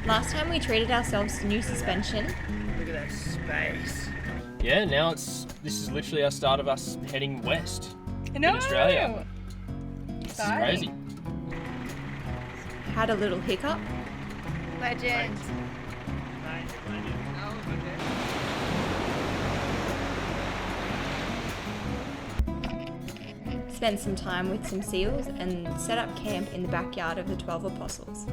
Last time we treated ourselves to new suspension. Look at that space. Yeah, now this is literally our start of us heading west In Australia. This is crazy. Had a little hiccup. Legend. Spent some time with some seals and set up camp in the backyard of the 12 Apostles.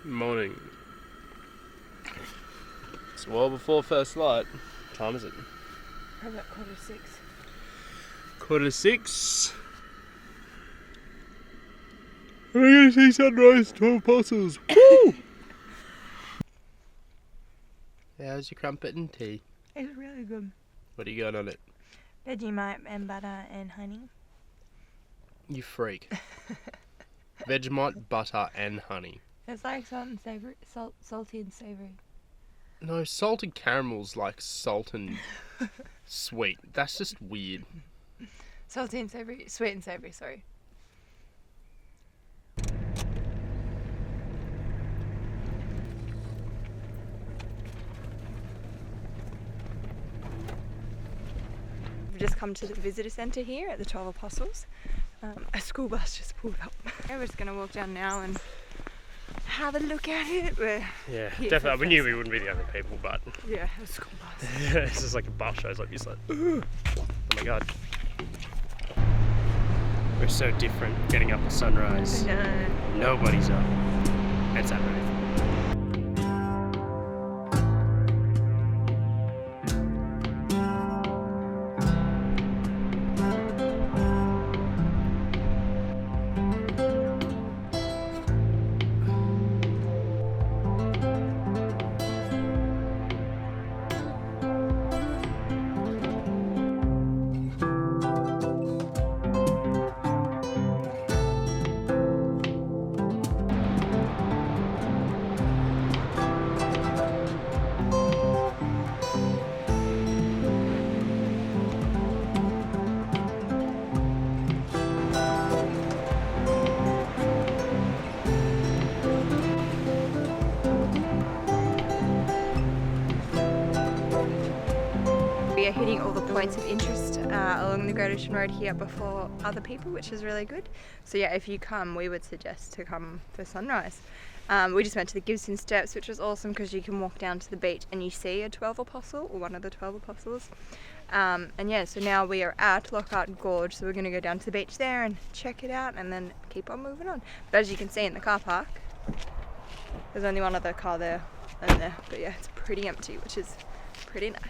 Morning. It's well before first light. What time is it? Probably about 5:45. 5:45. We're going to see sunrise, 12 Apostles. Woo! How's your crumpet and tea? It's really good. What are you got on it? Vegemite and butter and honey. You freak. Vegemite, butter and honey. It's like salt and savory, salty and savory. No, salted caramel's like salt and sweet. That's just weird. Salty and savory, sweet and savory, sorry. We've just come to the visitor centre here at the 12 Apostles. A school bus just pulled up. We're just going to walk down now and have a look at it. Yeah, here definitely. for We knew first. we wouldn't be the only people, but Yeah, a school bus. it's just like a bus shows up. You're just like, oh my god. We're so different getting up at sunrise. No. Nobody's up. It's that right. We are hitting all the points of interest along the Great Ocean Road here before other people, which is really good. So yeah, if you come, we would suggest to come for sunrise. We just went to the Gibson steps, which was awesome because you can walk down to the beach and you see a 12 Apostle, or one of the 12 Apostles. And yeah, so now we are at Loch Gorge, so we're going to go down to the beach there and check it out and then keep on moving on. But as you can see in the car park, there's only one other car there and there, but yeah, it's pretty empty, which is pretty nice.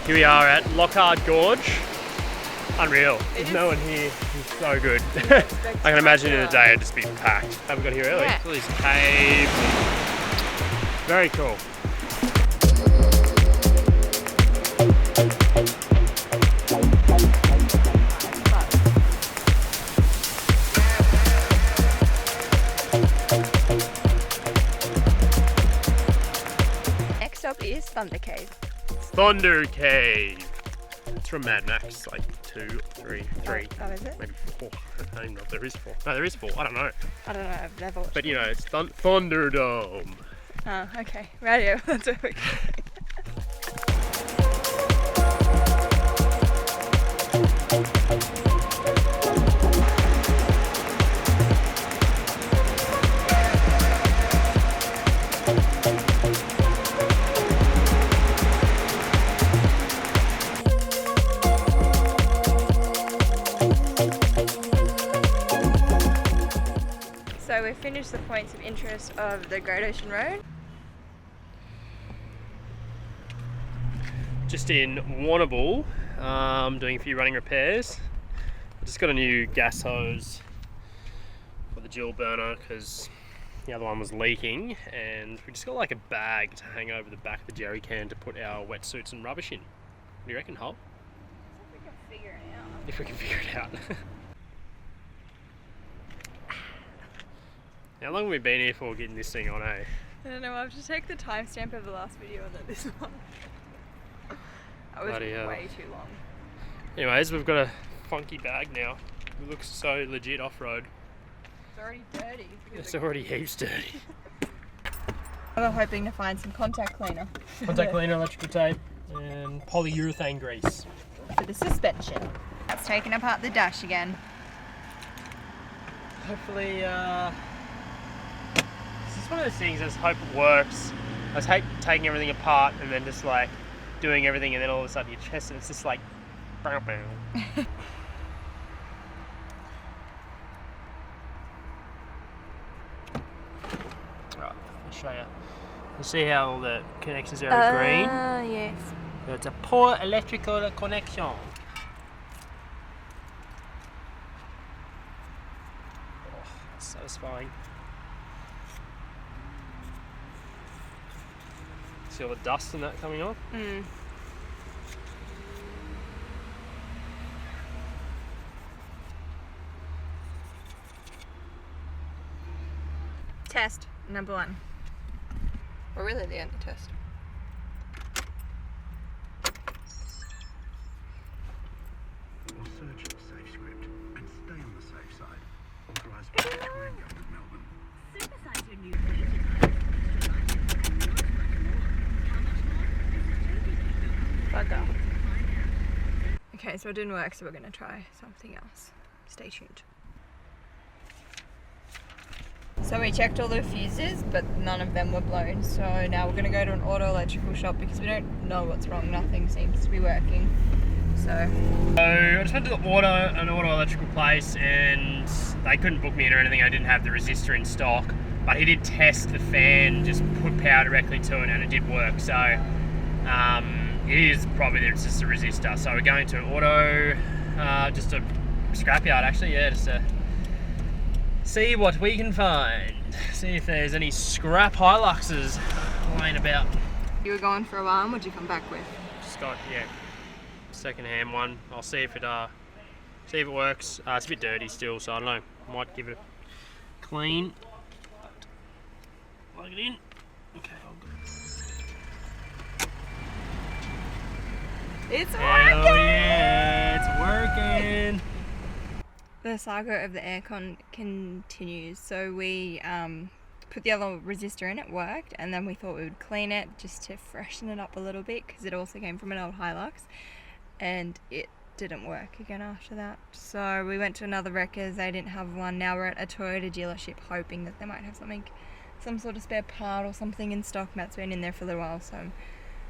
Here we are at Loch Gorge. Unreal. There's is. no one here. It's so good. I can imagine in a day it'd just be packed. Have we got here early? Yeah. All these caves. Very cool. Next up is Thunder Cave. Thunder Cave. It's from Mad Max, like 2, 3, Oh, is it? maybe 4. I don't even know if there is 4. No, there is 4. I don't know. I don't know, I've never watched But you know, it's Thunderdome. Oh, okay. Radio, that's what we're going. So we've finished the points of interest of the Great Ocean Road. just in Warrnambool, doing a few running repairs. I just got a new gas hose for the dual burner because the other one was leaking, and we just got like a bag to hang over the back of the jerry can to put our wetsuits and rubbish in. What do you reckon, Hol? If we can figure it out. If we can figure it out. How long have we been here for getting this thing on, eh? I don't know, I'll have to take the timestamp of the last video and then this one. That was way too long. Anyways, we've got a funky bag now. It looks so legit off-road. It's already dirty. It's already heaps dirty. We're hoping to find some contact cleaner. Contact cleaner, electrical tape, and polyurethane grease. For the suspension. That's taking apart the dash again. Hopefully, this is one of those things, I just hope it works. I just hate taking everything apart and then just like doing everything and then all of a sudden your chest, and it's just like bow bow. Right, I'll show you. You see how all the connections are green? Yes. So it's a poor electrical connection. Oh, that's satisfying. See all the dust and that coming off? Mm. Test number 1. Or really the only test. Search the safe script and stay on the safe side. Authorised by the Victorian Government, Melbourne. Synthesize your new fleet and Bugger. Okay, so it didn't work, so we're going to try something else. Stay tuned. So we checked all the fuses, but none of them were blown. So now we're going to go to an auto electrical shop because we don't know what's wrong. Nothing seems to be working. So I just went to an auto electrical place, and they couldn't book me in or anything. I didn't have the resistor in stock, but he did test the fan, just put power directly to it, and it did work. So it is probably just a resistor. So we're going to an auto, just a scrapyard actually, yeah, just to see what we can find. See if there's any scrap Hiluxes laying about. you were going for a while, and what'd you come back with? Just got, yeah, second-hand one. I'll see if it works. It's a bit dirty still, so I don't know. Might give it a clean. Plug it in. Okay, I'll go. It's Hell working! yeah, it's working. The saga of the aircon continues. So we put the other resistor in, it worked, and then we thought we would clean it just to freshen it up a little bit because it also came from an old Hilux, and it didn't work again after that. So we went to another wreckers, they didn't have one. Now we're at a Toyota dealership hoping that they might have something, some sort of spare part or something in stock. Matt's been in there for a little while, so I'm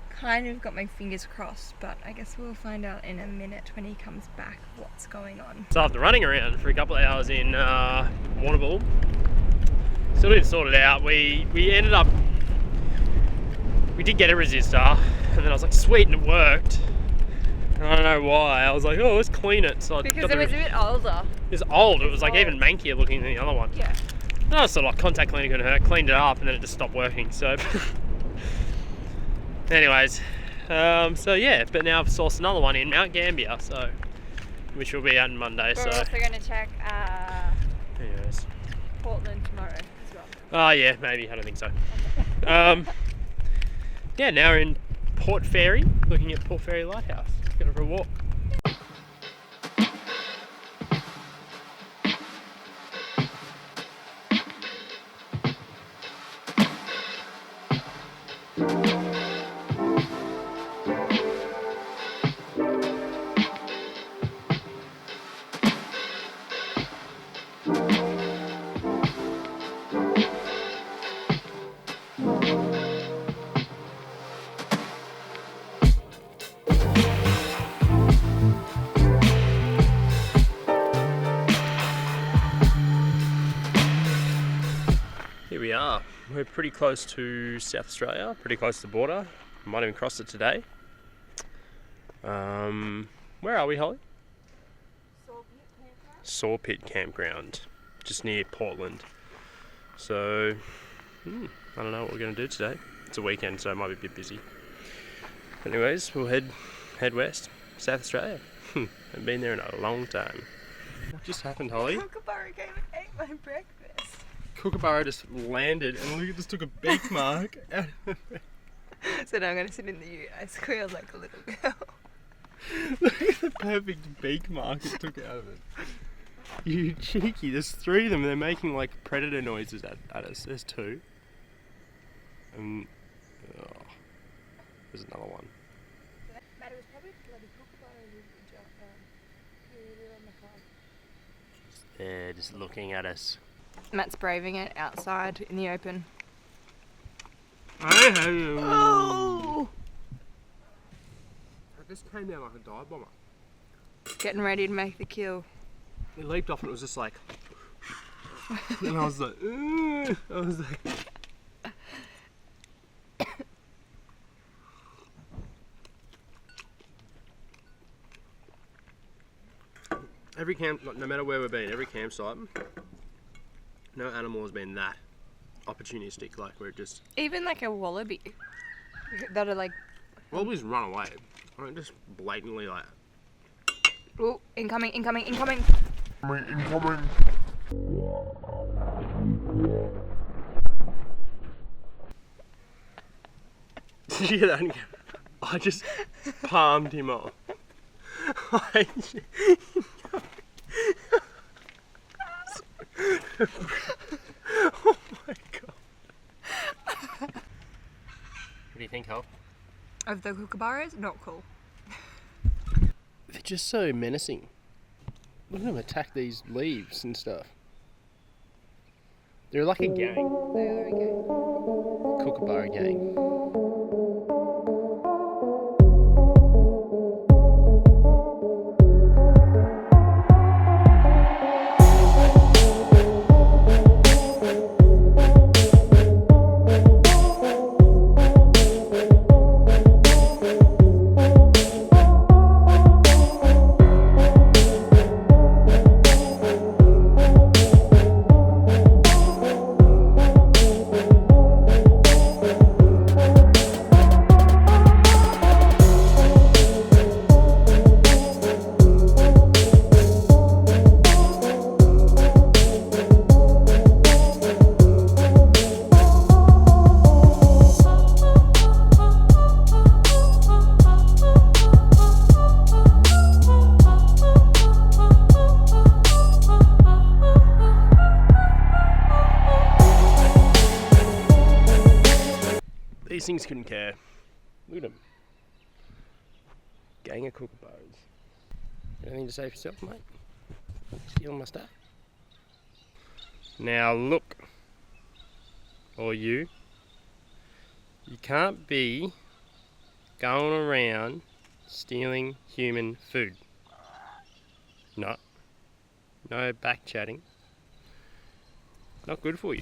kind of got my fingers crossed, but I guess we'll find out in a minute when he comes back what's going on. So after running around for a couple of hours in Warrnambool, still didn't sort it out. We ended up, we did get a resistor, and then I was like, sweet, and it worked. And I don't know why. I was like, oh, let's clean it. So Because it was a bit older. It was old. It was like even mankier looking than the other one. Yeah. No, I sort of like contact cleaner couldn't hurt. Cleaned it up, and then it just stopped working. So, anyways, so yeah. But now I've sourced another one in Mount Gambier, so which will be out on Monday. We're So, also going to check anyways. Portland tomorrow as well. Oh yeah, maybe. I don't think so. Yeah, now we're in Port Fairy, looking at Port Fairy Lighthouse. Going for a walk. Here we are. We're pretty close to South Australia, pretty close to the border. Might even cross it today. Where are we, Holly? Saw Pit Campground, just near Portland. So, I don't know what we're going to do today. It's a weekend, so it might be a bit busy. Anyways, we'll head west, South Australia. Haven't been there in a long time. What just happened, Holly? Kookaburra came and ate my breakfast. Kookaburra just landed and look, it just took a beak mark out of it. So now I'm going to sit in the ute. I squealed like a little girl. Look at the perfect beak mark it took out of it. You cheeky, there's 3 of them and they're making like predator noises at us. There's 2. And there's another one. Matt, it was probably bloody kookaburra on the car. They're just looking at us. Matt's braving it outside in the open. Oh! It just came down like a dive bomber. Getting ready to make the kill. It leaped off and it was just like, and I was like, I was like. Every camp, no matter where we've been, every campsite, no animal has been that opportunistic. Like we're just. Even like a wallaby. That are like. Wallabies run away. I don't just blatantly like. Oh, incoming. Incoming. Did you hear that? I just palmed him off. Oh my god. What do you think, Hal? Of the kookaburras? Not cool. They're just so menacing. Look at them attack these leaves and stuff. They're like a gang. They are okay. Kookaburra Gang. These things couldn't care. Look at them. Gang of kookaburras. Anything to say for yourself, mate? Stealing my stuff. Now look, or you can't be going around stealing human food. No back chatting. Not good for you.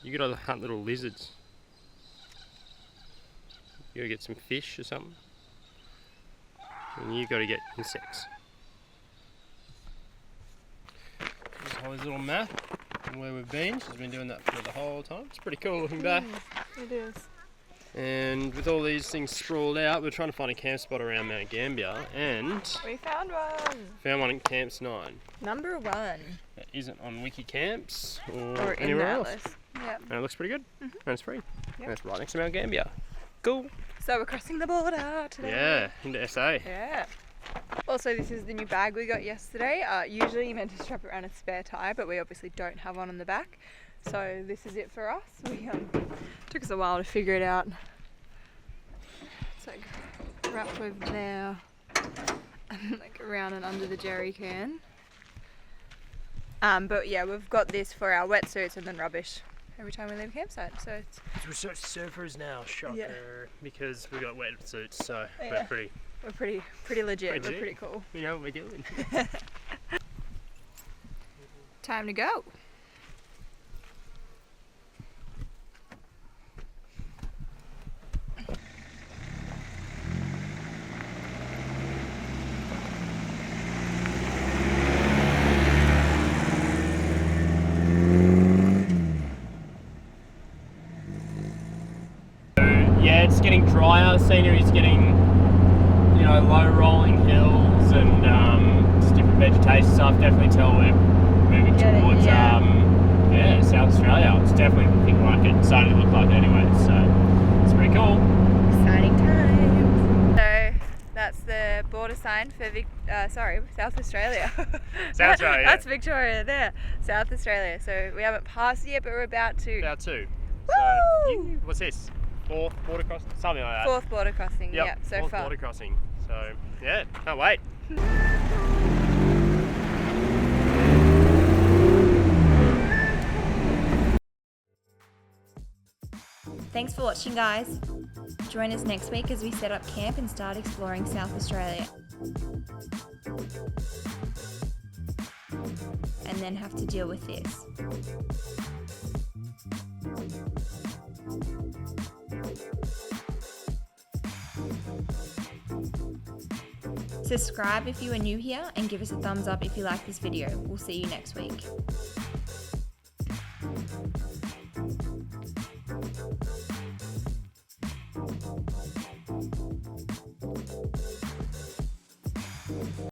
You gotta hunt little lizards. You gotta get some fish or something. And you gotta get insects. This is Holly's little map and where we've been. She's been doing that for the whole time. It's pretty cool looking back. It is. And with all these things sprawled out, we're trying to find a camp spot around Mount Gambier, and We found one. found one in Camps 9. Number 1. That isn't on Wiki Camps or Or in anywhere else. Atlas. Yep. And it looks pretty good. And it's free. Yep. And it's right next to Mount Gambier. Cool. So we're crossing the border today. Yeah, into SA. Yeah. Also, this is the new bag we got yesterday. Usually you're meant to strap it around a spare tyre, but we obviously don't have one on the back. So this is it for us. We took us a while to figure it out. It's like wrapped over there, and like around and under the jerry can. But yeah, we've got this for our wetsuits and then rubbish every time we leave a campsite. So it's We're such surfers now, shocker. Yeah. Because we got wetsuits, so Yeah. we're pretty legit. Legit. We're pretty cool. we know what we're doing. Time to go. yeah, it's getting drier. Scenery's getting, you know, low rolling hills and just different vegetation stuff. Definitely tell we're moving towards South Australia. It's definitely looking like it. It's starting to look like it anyway. So it's pretty cool. Exciting times. So that's the border sign for South Australia. South Australia. Yeah. That's Victoria there. South Australia. So we haven't passed it yet, but we're about to. About to. Woo! So what's this? Fourth border crossing? Something like that. Fourth border crossing. Yep, Yeah, so fourth far. border crossing. So yeah, can't wait. Thanks for watching, guys. Join us next week as we set up camp and start exploring South Australia. And then have to deal with this. Subscribe if you are new here and give us a thumbs up if you like this video. We'll see you next week.